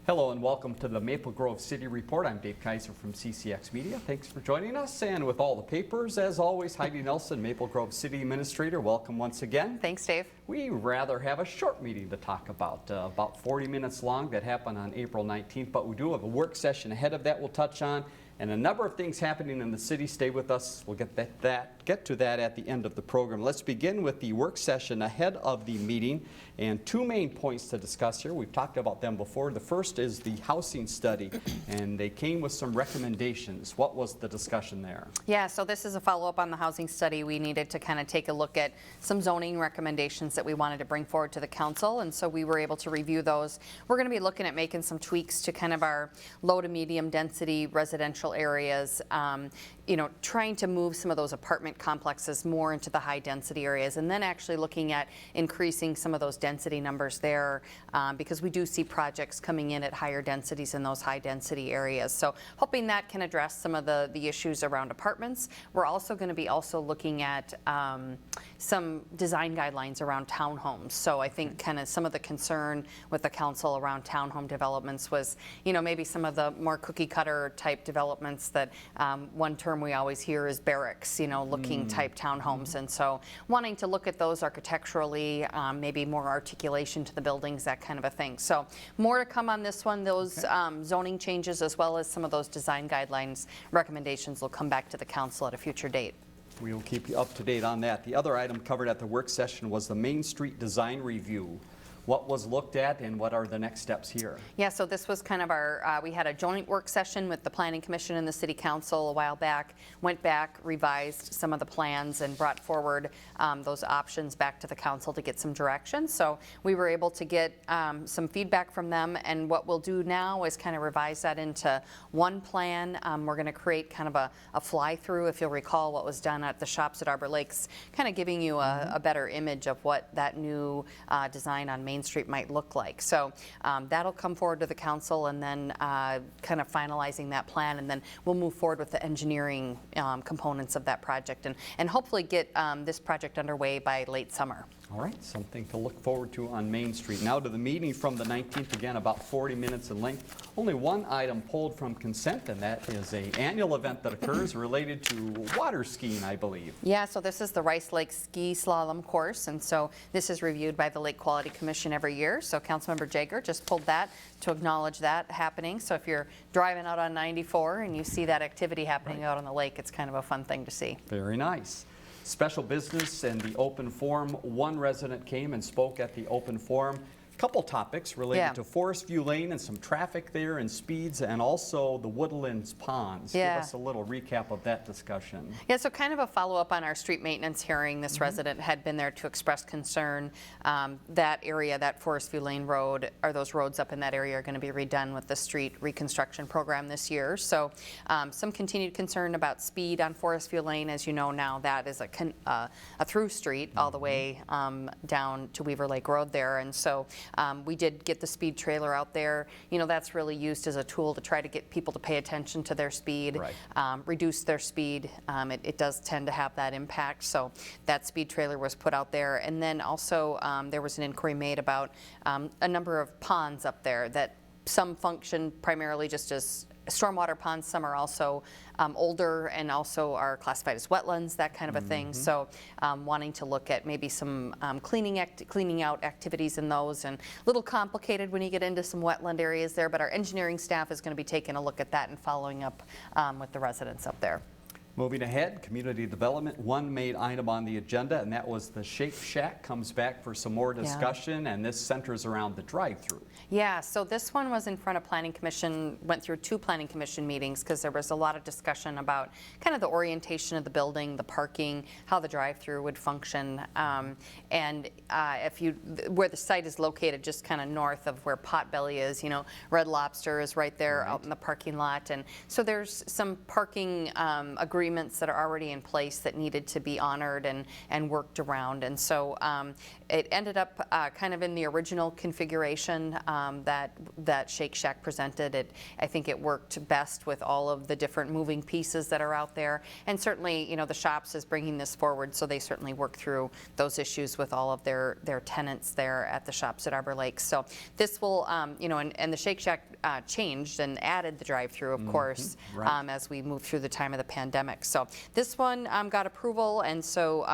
Hello and welcome to the Maple Grove City Report. I'm Dave Kaiser from CCX Media. Thanks for joining us. And with all the papers, as always, Heidi Nelson, Maple Grove City Administrator, welcome once again. Thanks, Dave. We rather have a short meeting to talk about 40 minutes long. That happened on April 19th, but we do have a work session ahead of that we'll touch on. And a number of things happening in the city. Stay with us. We'll get to that at the end of the program. Let's begin with the work session ahead of the meeting, and two main points to discuss here. We've talked about them before. The first is the housing study, and they came with some recommendations. What was the discussion there? Yeah, so this is a follow-up on the housing study. We needed to kind of take a look at some zoning recommendations that we wanted to bring forward to the council, and so we were able to review those. We're going to be looking at making some tweaks to kind of our low to medium density residential areas, trying to move some of those apartment complexes more into the high density areas, and then actually looking at increasing some of those density numbers there, because we do see projects coming in at higher densities in those high density areas. So hoping that can address some of the issues around apartments. We're also going to be looking at some design guidelines around townhomes. So I think kind of some of the concern with the council around townhome developments was, maybe some of the more cookie cutter type developments that one term we always hear is barracks, looking type townhomes. And so wanting to look at those architecturally, maybe more articulation to the buildings, that kind of a thing. So more to come on this one. Those zoning changes as well as some of those design guidelines recommendations will come back to the council at a future date. We will keep you up to date on that. The other item covered at the work session was the Main Street Design Review. What was looked at and what are the next steps here? Yeah, so this was kind of our, we had a joint work session with the Planning Commission and the City Council a while back, went back, revised some of the plans and brought forward those options back to the council to get some direction. So we were able to get some feedback from them, and what we'll do now is kind of revise that into one plan. We're going to create kind of a fly-through, if you'll recall what was done at the shops at Arbor Lakes, kind of giving you a better image of what that new design on Main Street might look like. So that'll come forward to the council, and then kind of finalizing that plan, and then we'll move forward with the engineering components of that project, and hopefully get this project underway by late summer. All right, something to look forward to on Main Street. Now to the meeting from the 19th, again about 40 minutes in length. Only one item pulled from consent, and that is an annual event that occurs related to water skiing, I believe. Yeah, so this is the Rice Lake Ski Slalom course, and so this is reviewed by the Lake Quality Commission every year. So Councilmember Jager just pulled that to acknowledge that happening. So if you're driving out on 94 and you see that activity happening out on the lake, it's kind of a fun thing to see. Very nice. Special business and the open forum. One resident came and spoke at the open forum. Couple topics related to Forest View Lane and some traffic there and speeds, and also the Woodlands Ponds. Give us a little recap of that discussion. Yeah, so kind of a follow-up on our street maintenance hearing. This resident had been there to express concern. That area, that Forest View Lane road, or those roads up in that area are going to be redone with the street reconstruction program this year. So some continued concern about speed on Forest View Lane. As you know now, that is a through street all the way down to Weaver Lake Road there, and so we did get the speed trailer out there. That's really used as a tool to try to get people to pay attention to their speed, reduce their speed. It does tend to have that impact. So that speed trailer was put out there. And then also there was an inquiry made about a number of ponds up there that some function primarily just as stormwater ponds. Some are also older and also are classified as wetlands, that kind of a thing. So wanting to look at maybe some cleaning out activities in those, and a little complicated when you get into some wetland areas there, but our engineering staff is going to be taking a look at that and following up with the residents up there. Moving ahead, community development, one main item on the agenda, and that was the Shake Shack comes back for some more discussion, and this centers around the drive-through. Yeah, so this one was in front of Planning Commission, went through 2 Planning Commission meetings because there was a lot of discussion about kind of the orientation of the building, the parking, how the drive-through would function, and where the site is located, just kind of north of where Potbelly is, Red Lobster is right there out in the parking lot, and so there's some parking agreements agreements that are already in place that needed to be honored and worked around. And so it ended up kind of in the original configuration that Shake Shack presented. I think it worked best with all of the different moving pieces that are out there. And certainly, the shops is bringing this forward, so they certainly work through those issues with all of their tenants there at the shops at Arbor Lakes. So this will, and the Shake Shack changed and added the drive-through, of course, right. as we move through the time of the pandemic. So this one got approval, and so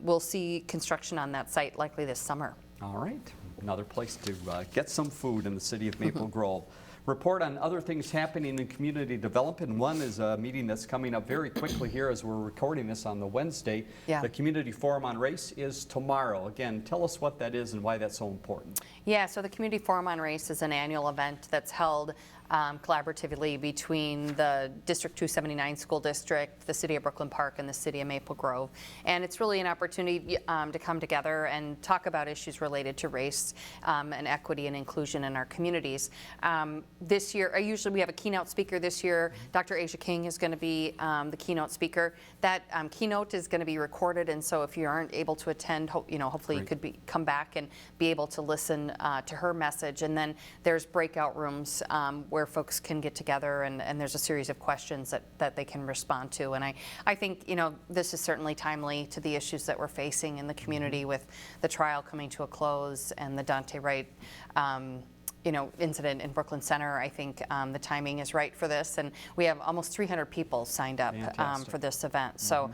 we'll see construction on that site likely this summer. All right. Another place to get some food in the city of Maple Grove. Report on other things happening in community development. One is a meeting that's coming up very quickly here as we're recording this on the Wednesday. Yeah. The Community Forum on Race is tomorrow. Again, tell us what that is and why that's so important. Yeah, so the Community Forum on Race is an annual event that's held collaboratively between the District 279 School District, the City of Brooklyn Park, and the City of Maple Grove. And it's really an opportunity to come together and talk about issues related to race and equity and inclusion in our communities. This year, usually we have a keynote speaker this year. Dr. Asia King is going to be the keynote speaker. That keynote is going to be recorded, and so if you aren't able to attend, hopefully you could come back and be able to listen to her message. And then there's breakout rooms where folks can get together, and there's a series of questions that they can respond to. And I think this is certainly timely to the issues that we're facing in the community with the trial coming to a close and the Dante Wright incident in Brooklyn Center. I think the timing is right for this, and we have almost 300 people signed up for this event. So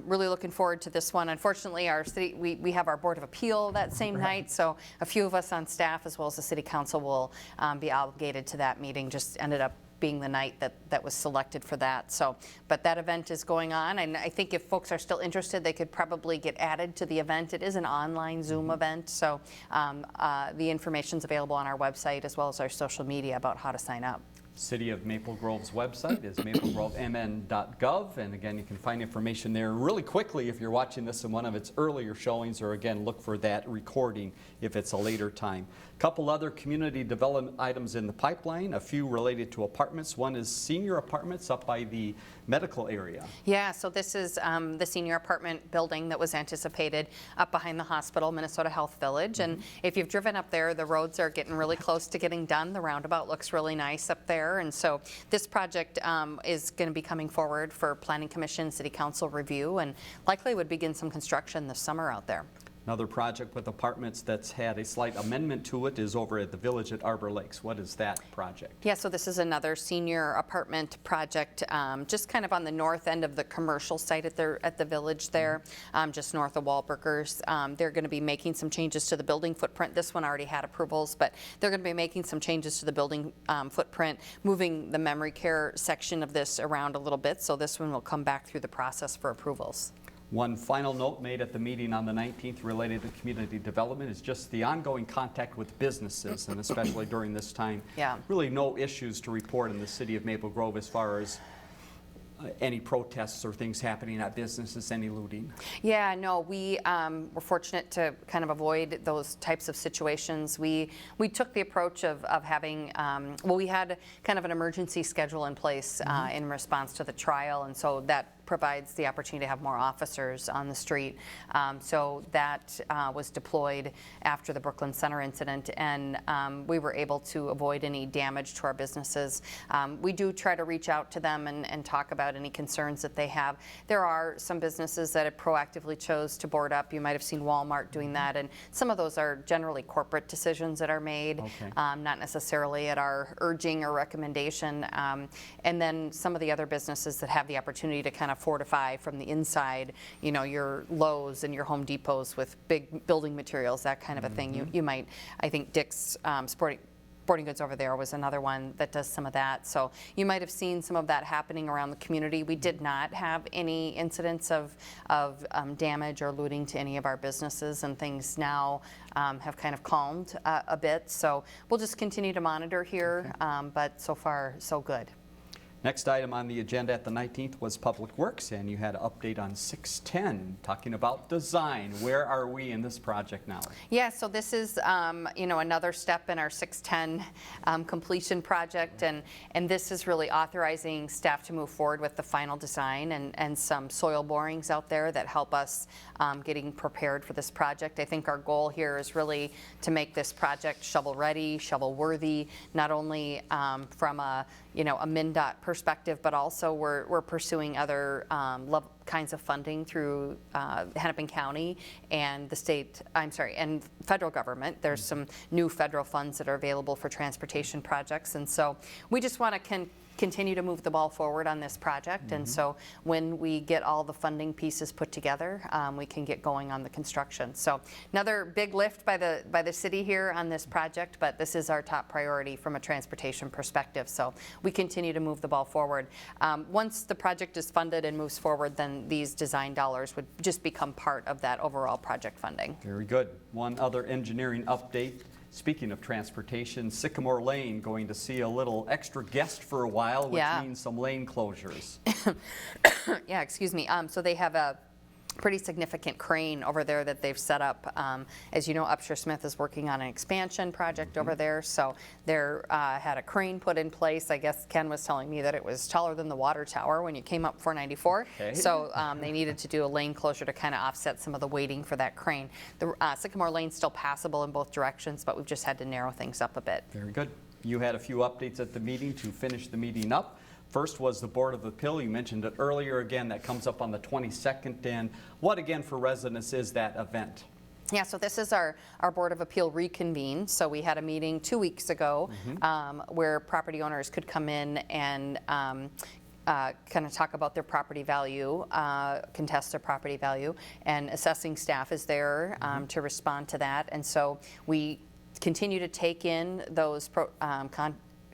really looking forward to this one. Unfortunately, our city, we have our Board of Appeal that same night, so a few of us on staff as well as the City Council will be obligated to that meeting. Just ended up being the night that was selected for that. So, but that event is going on, and I think if folks are still interested, they could probably get added to the event. It is an online Zoom event, so the information's available on our website as well as our social media about how to sign up. City of Maple Grove's website is maplegrovemn.gov, and again, you can find information there really quickly if you're watching this in one of its earlier showings, or again, look for that recording if it's a later time. A couple other community development items in the pipeline, a few related to apartments. One is senior apartments up by the medical area. Yeah, so this is the senior apartment building that was anticipated up behind the hospital, Minnesota Health Village. And if you've driven up there, the roads are getting really close to getting done. The roundabout looks really nice up there. And so this project is going to be coming forward for Planning Commission, City Council review, and likely would begin some construction this summer out there. Another project with apartments that's had a slight amendment to it is over at the Village at Arbor Lakes. What is that project? Yeah, so this is another senior apartment project, just kind of on the north end of the commercial site at the Village there, just north of Wahlburgers. They're going to be making some changes to the building footprint. This one already had approvals, but they're going to be making some changes to the building footprint, moving the memory care section of this around a little bit. So this one will come back through the process for approvals. One final note made at the meeting on the 19th related to community development is just the ongoing contact with businesses, and especially during this time. Yeah. Really no issues to report in the city of Maple Grove as far as any protests or things happening at businesses, any looting? Yeah, no, we were fortunate to kind of avoid those types of situations. We took the approach of having, we had kind of an emergency schedule in place in response to the trial, and so that provides the opportunity to have more officers on the street. So that was deployed after the Brooklyn Center incident, and we were able to avoid any damage to our businesses. We do try to reach out to them and talk about any concerns that they have. There are some businesses that have proactively chose to board up. You might have seen Walmart doing that, and some of those are generally corporate decisions that are made, not necessarily at our urging or recommendation. And then some of the other businesses that have the opportunity to kind of fortify from the inside, your Lowe's and your Home Depots with big building materials, that kind of a thing. You might, I think Dick's Sporting Goods over there was another one that does some of that. So you might have seen some of that happening around the community. We did not have any incidents of damage or looting to any of our businesses, and things now have kind of calmed a bit. So we'll just continue to monitor here, but so far so good. Next item on the agenda at the 19th was Public Works, and you had an update on 610, talking about design. Where are we in this project now? Yeah, so this is, another step in our 610 completion project, and this is really authorizing staff to move forward with the final design and some soil borings out there that help us getting prepared for this project. I think our goal here is really to make this project shovel-ready, shovel-worthy, not only from a MnDOT perspective, but also we're pursuing other kinds of funding through Hennepin County and and federal government. There's some new federal funds that are available for transportation projects, and so we just want to continue to move the ball forward on this project. And so when we get all the funding pieces put together, we can get going on the construction. So another big lift by the city here on this project, but this is our top priority from a transportation perspective. So we continue to move the ball forward. Once the project is funded and moves forward, then these design dollars would just become part of that overall project funding. Very good. One other engineering update. Speaking of transportation, Sycamore Lane going to see a little extra guest for a while, which means some lane closures. Yeah, excuse me. So they have a pretty significant crane over there that they've set up. As you know, Upshur Smith is working on an expansion project over there, so they're had a crane put in place. I guess Ken was telling me that it was taller than the water tower when you came up 494. Okay. So they needed to do a lane closure to kind of offset some of the weighting for that crane. The Sycamore Lane's still passable in both directions, but we've just had to narrow things up a bit. Very good. You had a few updates at the meeting to finish the meeting up. First was the Board of Appeal. You mentioned it earlier. Again, that comes up on the 22nd. And what, again, for residents is that event? Yeah, so this is our Board of Appeal Reconvene. So we had a meeting 2 weeks ago where property owners could come in and kind of talk about their property value, contest their property value, and assessing staff is there to respond to that. And so we continue to take in those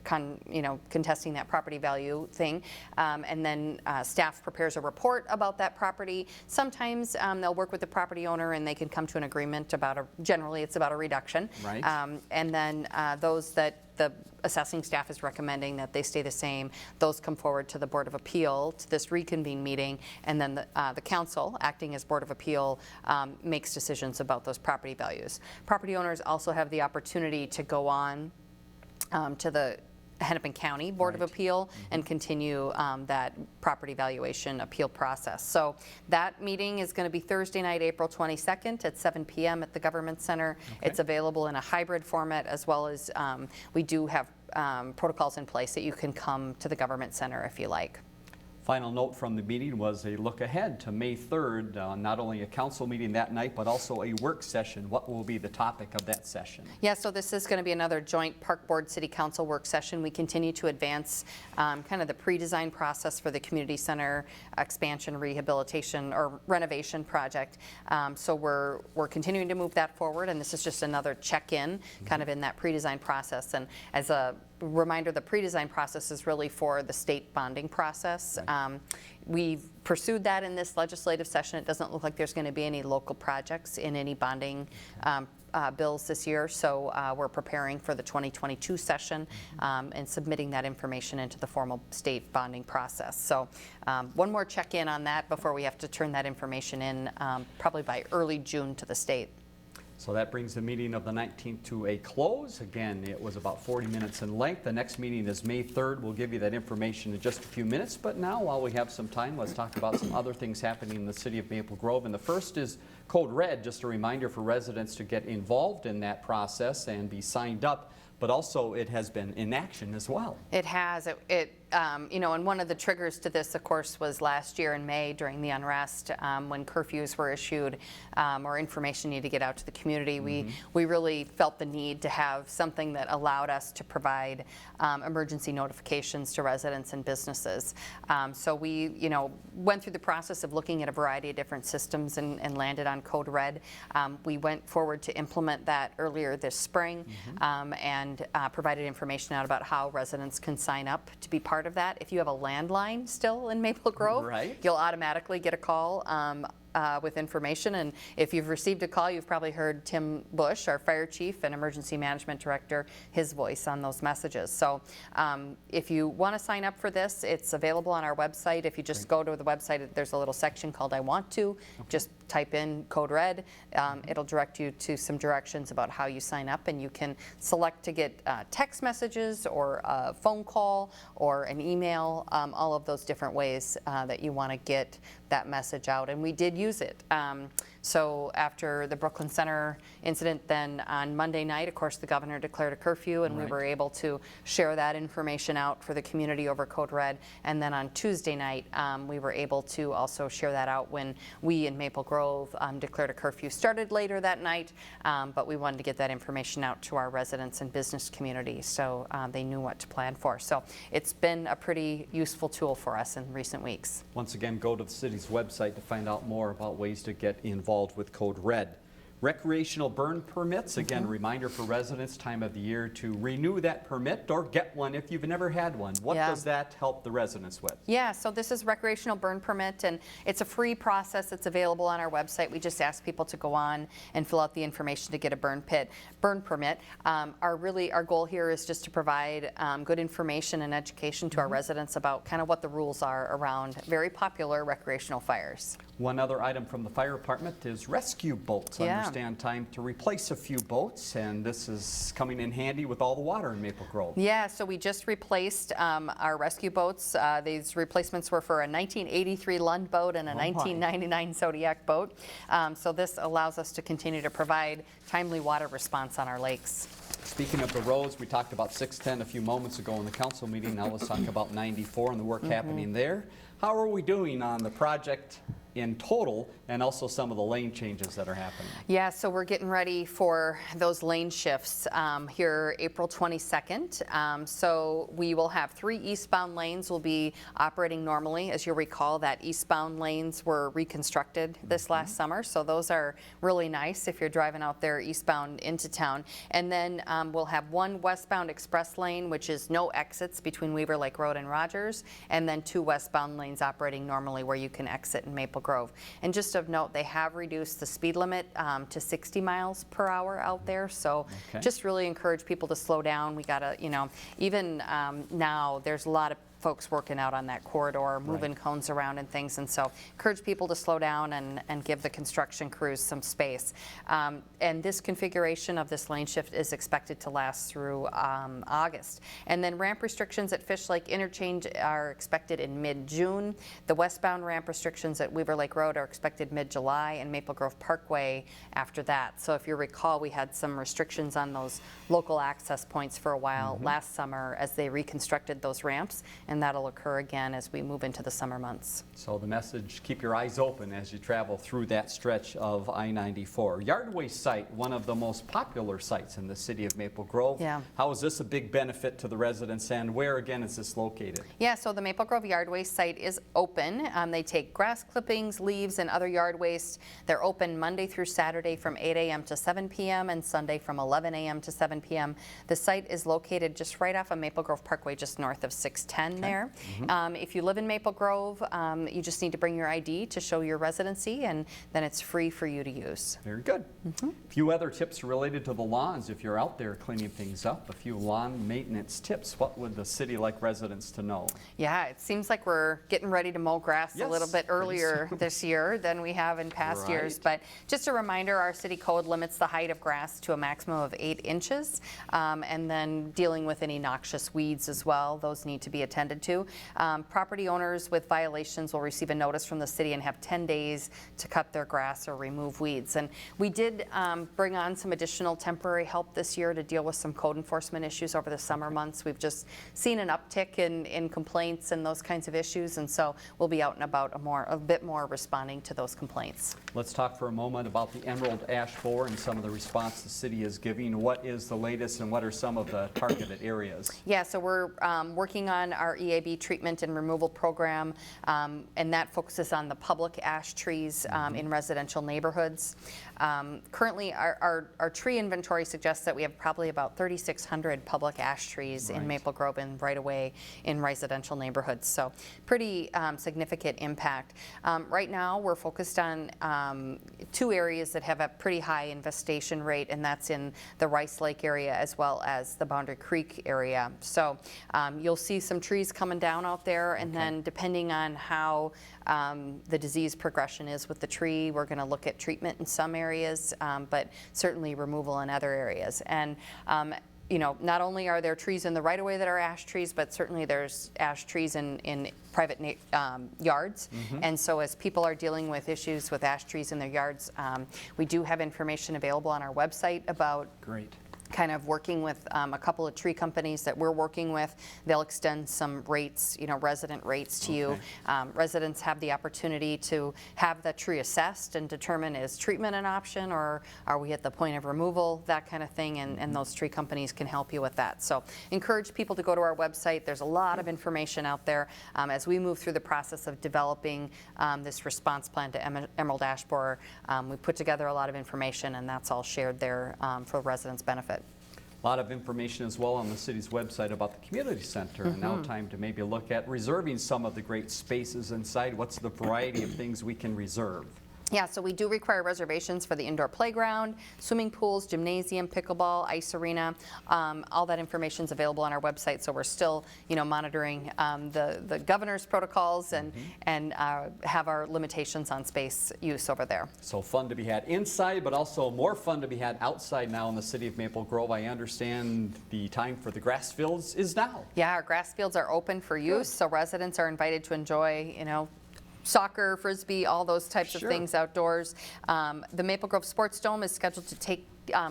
contesting that property value thing, and then staff prepares a report about that property. Sometimes they'll work with the property owner and they can come to an agreement about generally it's about a reduction. Right. And then those that the assessing staff is recommending that they stay the same, those come forward to the Board of Appeal, to this reconvene meeting, and then the council, acting as Board of Appeal, makes decisions about those property values. Property owners also have the opportunity to go on to the Hennepin County Board of Appeal and continue that property valuation appeal process. So that meeting is going to be Thursday night, April 22nd at 7 p.m. at the Government Center. Okay. It's available in a hybrid format, as well as we do have protocols in place that you can come to the Government Center if you like. Final note from the meeting was a look ahead to May 3rd, not only a council meeting that night, but also a work session. What will be the topic of that session? Yeah, so this is going to be another joint Park Board City Council work session. We continue to advance kind of the pre-design process for the community center expansion, rehabilitation, or renovation project. So we're continuing to move that forward, and this is just another check-in kind of in that pre-design process. And as a reminder, the pre-design process is really for the state bonding process. Right. We've pursued that in this legislative session. It doesn't look like there's going to be any local projects in any bonding bills this year, so we're preparing for the 2022 session and submitting that information into the formal state bonding process. So one more check-in on that before we have to turn that information in probably by early June to the state. So that brings the meeting of the 19th to a close. Again, it was about 40 minutes in length. The next meeting is May 3rd. We'll give you that information in just a few minutes. But now, while we have some time, let's talk about some other things happening in the city of Maple Grove. And the first is Code Red, just a reminder for residents to get involved in that process and be signed up. But also, it has been in action as well. It has. And one of the triggers to this, of course, was last year in May during the unrest when curfews were issued or information needed to get out to the community. We really felt the need to have something that allowed us to provide emergency notifications to residents and businesses. So we, went through the process of looking at a variety of different systems and landed on Code Red. We went forward to implement that earlier this spring and provided information out about how residents can sign up to be part of that. If you have a landline still in Maple Grove, you'll automatically get a call with information. And if you've received a call, you've probably heard Tim Bush, our fire chief and emergency management director, his voice on those messages. So if you want to sign up for this, it's available on our website. If you just go to the website, there's a little section called I Want To. Just type in Code Red. It'll direct you to some directions about how you sign up, and you can select to get text messages or a phone call or an email, all of those different ways that you want to get that message out. And we did use it. So after the Brooklyn Center incident, then on Monday night, of course, the governor declared a curfew, and we were able to share that information out for the community over Code Red. And then on Tuesday night, we were able to also share that out when we in Maple Grove declared a curfew. Started later that night, but we wanted to get that information out to our residents and business community so they knew what to plan for. So it's been a pretty useful tool for us in recent weeks. Once again, go to the city's website to find out more about ways to get involved with Code Red. Recreational burn permits, again, reminder for residents, time of the year to renew that permit or get one if you've never had one. What does that help the residents with? Yeah, so this is recreational burn permit, and it's a free process. It's available on our website. We just ask people to go on and fill out the information to get a burn permit. Our goal here is just to provide good information and education to our residents about kind of what the rules are around very popular recreational fires. One other item from the fire department is rescue boats. Understand time to replace a few boats, and this is coming in handy with all the water in Maple Grove. Yeah, so we just replaced our rescue boats. These replacements were for a 1983 Lund boat and a 1999 Zodiac boat. So this allows us to continue to provide timely water response on our lakes. Speaking of the roads, we talked about 610 a few moments ago in the council meeting. Now let's talk about 94 and the work happening there. How are we doing on the project in total, and also some of the lane changes that are happening? Yeah, so we're getting ready for those lane shifts here April 22nd. So we will have 3 eastbound lanes will be operating normally. As you'll recall, that eastbound lanes were reconstructed this last summer, so those are really nice if you're driving out there eastbound into town. And then we'll have 1 westbound express lane, which is no exits between Weaver Lake Road and Rogers, and then 2 westbound lanes operating normally where you can exit in Maple Grove. And just of note, they have reduced the speed limit to 60 miles per hour out there. So just really encourage people to slow down. We gotta, even now there's a lot of folks working out on that corridor, moving cones around and things, and so encourage people to slow down and give the construction crews some space. And this configuration of this lane shift is expected to last through August. And then ramp restrictions at Fish Lake Interchange are expected in mid-June. The westbound ramp restrictions at Weaver Lake Road are expected mid-July, and Maple Grove Parkway after that. So if you recall, we had some restrictions on those local access points for a while last summer as they reconstructed those ramps, and that'll occur again as we move into the summer months. So the message, keep your eyes open as you travel through that stretch of I-94. Yardway site, one of the most popular sites in the city of Maple Grove. Yeah. How is this a big benefit to the residents, and where again is this located? Yeah, so the Maple Grove Yardway site is open. They take grass clippings, leaves, and other yard waste. They're open Monday through Saturday from 8 a.m. to 7 p.m. and Sunday from 11 a.m. to 7 p.m. The site is located just right off of Maple Grove Parkway, just north of 610 there. If you live in Maple Grove, you just need to bring your ID to show your residency, and then it's free for you to use. Very good. A few other tips related to the lawns if you're out there cleaning things up. A few lawn maintenance tips. What would the city like residents to know? Yeah, it seems like we're getting ready to mow grass a little bit earlier this year than we have in past years. But just a reminder, our city code limits the height of grass to a maximum of 8 inches. And then dealing with any noxious weeds as well, those need to be attended to. Property owners with violations will receive a notice from the city and have 10 days to cut their grass or remove weeds. And we did bring on some additional temporary help this year to deal with some code enforcement issues over the summer months. We've just seen an uptick in complaints and those kinds of issues, and so we'll be out and about a bit more responding to those complaints. Let's talk for a moment about the emerald ash borer and some of the response the city is giving. What is the latest, and what are some of the targeted areas? Yeah, so we're working on our EAB treatment and removal program, and that focuses on the public ash trees in residential neighborhoods. Currently, our tree inventory suggests that we have probably about 3,600 public ash trees in Maple Grove and right away in residential neighborhoods. So pretty significant impact. Right now, we're focused on 2 areas that have a pretty high infestation rate, and that's in the Rice Lake area as well as the Boundary Creek area. So you'll see some trees coming down out there, and then depending on how the disease progression is with the tree, we're going to look at treatment in some areas, but certainly removal in other areas. And you know, not only are there trees in the right-of-way that are ash trees, but certainly there's ash trees in private yards. And so as people are dealing with issues with ash trees in their yards, we do have information available on our website about kind of working with a couple of tree companies that we're working with. They'll extend some rates, you know, resident rates to you. Residents have the opportunity to have the tree assessed and determine, is treatment an option or are we at the point of removal, that kind of thing, and those tree companies can help you with that. So encourage people to go to our website. There's a lot of information out there as we move through the process of developing this response plan to Emerald Ash Borer. We put together a lot of information, and that's all shared there for residents' benefit. A lot of information as well on the city's website about the community center, and now time to maybe look at reserving some of the great spaces inside. What's the variety of things we can reserve? Yeah, so we do require reservations for the indoor playground, swimming pools, gymnasium, pickleball, ice arena. All that information is available on our website. So we're still, you know, monitoring the governor's protocols and have our limitations on space use over there. So fun to be had inside, but also more fun to be had outside now in the city of Maple Grove. I understand the time for the grass fields is now. Yeah, our grass fields are open for use, so residents are invited to enjoy, you know, soccer, frisbee, all those types of things outdoors. The Maple Grove Sports Dome is scheduled to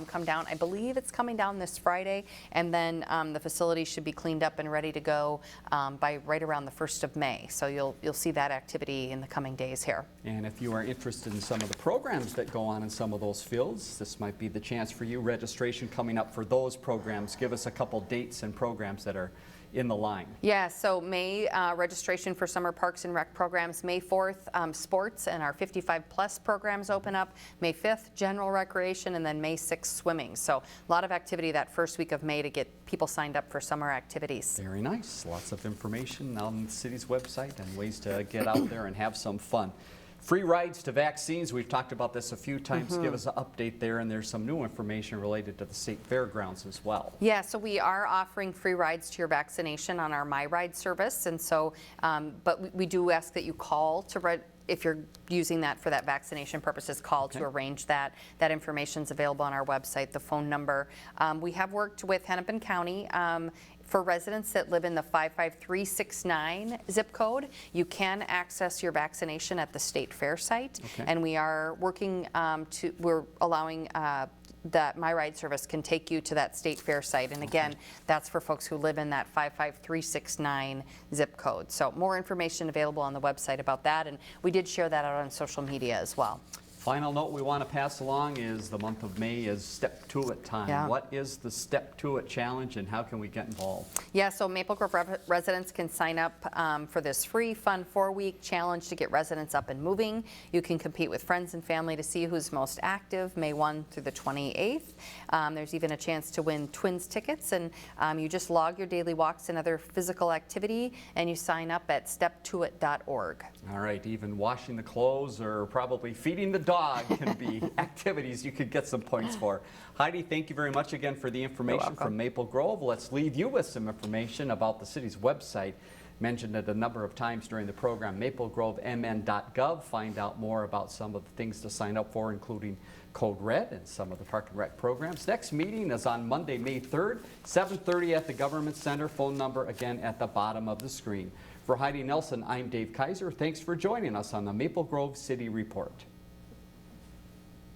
come down. I believe it's coming down this Friday, and then the facility should be cleaned up and ready to go by right around the 1st of May. So you'll see that activity in the coming days here. And if you are interested in some of the programs that go on in some of those fields, this might be the chance for you. Registration coming up for those programs. Give us a couple dates and programs that are in the line. Yeah, so May registration for summer parks and rec programs. May 4th, sports and our 55+ programs open up. May 5th, general recreation, and then May 6th, swimming. So a lot of activity that first week of May to get people signed up for summer activities. Very nice. Lots of information on the city's website and ways to get out there and have some fun. Free rides to vaccines. We've talked about this a few times. Give us an update there, and there's some new information related to the state fairgrounds as well. Yeah, so we are offering free rides to your vaccination on our My Ride service, and so, but we do ask that you call to if you're using that for that vaccination purposes, call to arrange that. That information is available on our website, the phone number. We have worked with Hennepin County. For residents that live in the 55369 zip code, you can access your vaccination at the state fair site, and we are working we're allowing that My Ride service can take you to that state fair site, and again, that's for folks who live in that 55369 zip code. So more information available on the website about that, and we did share that out on social media as well. Final note we want to pass along is the month of May is Step To It time. Yeah. What is the Step To It challenge, and how can we get involved? Yeah, so Maple Grove residents can sign up for this free, fun 4-week challenge to get residents up and moving. You can compete with friends and family to see who's most active, May 1 through the 28th. There's even a chance to win Twins tickets, and you just log your daily walks and other physical activity, and you sign up at steptoit.org. All right, even washing the clothes or probably feeding the dog can be activities you could get some points for. Heidi, thank you very much again for the information from Maple Grove. Let's leave you with some information about the city's website. Mentioned it a number of times during the program, maplegrovemn.gov. Find out more about some of the things to sign up for, including Code Red and some of the Park and Rec programs. Next meeting is on Monday, May 3rd, 7:30 at the Government Center. Phone number again at the bottom of the screen. For Heidi Nelson, I'm Dave Kaiser. Thanks for joining us on the Maple Grove City Report.